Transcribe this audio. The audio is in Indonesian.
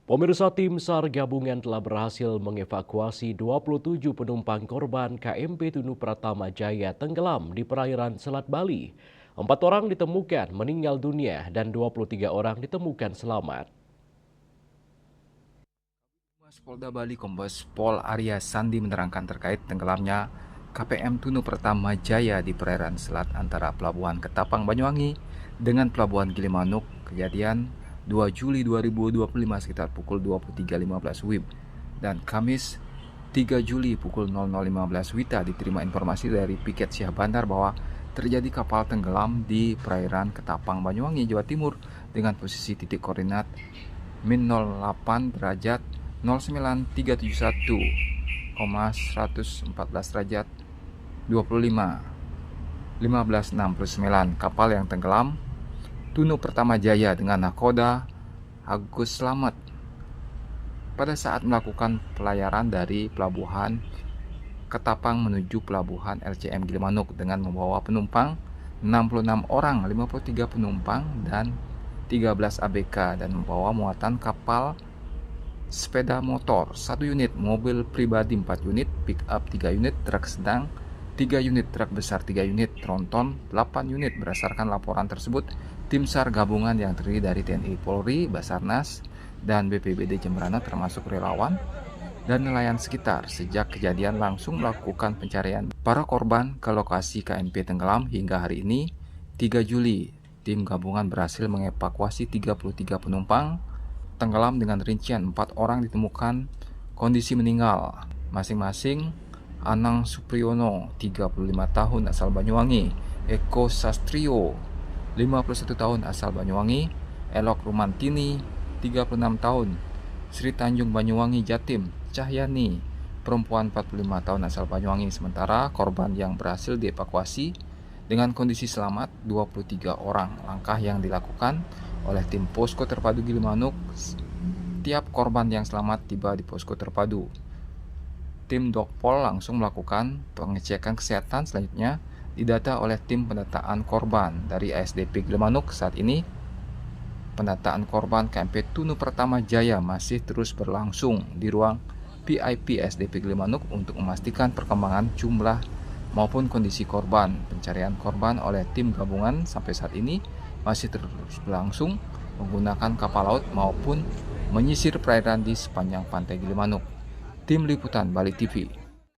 Pemirsa, tim SAR gabungan telah berhasil mengevakuasi 27 penumpang korban KMP Tunu Pratama Jaya tenggelam di perairan Selat Bali. 4 orang ditemukan meninggal dunia dan 23 orang ditemukan selamat. Humas Polda Bali Kombes Pol Arya Sandi menerangkan terkait tenggelamnya KPM Tunu Pratama Jaya di perairan selat antara Pelabuhan Ketapang Banyuwangi dengan Pelabuhan Gilimanuk. Kejadian 2 Juli 2025 sekitar pukul 23.15 WIB dan Kamis 3 Juli pukul 00.15 WITA diterima informasi dari Piket Syah Bandar bahwa terjadi kapal tenggelam di perairan Ketapang Banyuwangi, Jawa Timur dengan posisi titik koordinat min 08 derajat 09371, 114 derajat 25 1569. Kapal yang tenggelam Tunu Pratama Jaya dengan nakoda Agus Slamet pada saat melakukan pelayaran dari pelabuhan Ketapang menuju pelabuhan LCM Gilimanuk dengan membawa penumpang 66 orang, 53 penumpang dan 13 ABK dan membawa muatan kapal sepeda motor 1 unit, mobil pribadi 4 unit, pick up 3 unit, truk sedang 3 unit, truk besar 3 unit, tronton 8 unit. Berdasarkan laporan tersebut, tim SAR gabungan yang terdiri dari TNI Polri, Basarnas, dan BPBD Jemberana termasuk relawan dan nelayan sekitar sejak kejadian langsung melakukan pencarian para korban ke lokasi KMP tenggelam. Hingga hari ini 3 Juli, tim gabungan berhasil mengevakuasi 33 penumpang tenggelam dengan rincian 4 orang ditemukan kondisi meninggal, masing-masing Anang Supriyono 35 tahun asal Banyuwangi, Eko Sastrio 51 tahun asal Banyuwangi, Elok Rumantini 36 tahun, Sri Tanjung Banyuwangi Jatim, Cahyani perempuan 45 tahun asal Banyuwangi. Sementara korban yang berhasil dievakuasi dengan kondisi selamat 23 orang. Langkah yang dilakukan oleh tim Posko Terpadu Gilimanuk, tiap korban yang selamat tiba di Posko Terpadu. Tim Dokpol langsung melakukan pengecekan kesehatan. Selanjutnya didata oleh tim pendataan korban dari ASDP Gilimanuk. Saat ini pendataan korban KMP Tunu Pratama Jaya masih terus berlangsung di ruang VIP ASDP Gilimanuk untuk memastikan perkembangan jumlah maupun kondisi korban. Pencarian korban oleh tim gabungan sampai saat ini masih terus berlangsung menggunakan kapal laut maupun menyisir perairan di sepanjang pantai Gilimanuk. Tim Liputan Bali TV.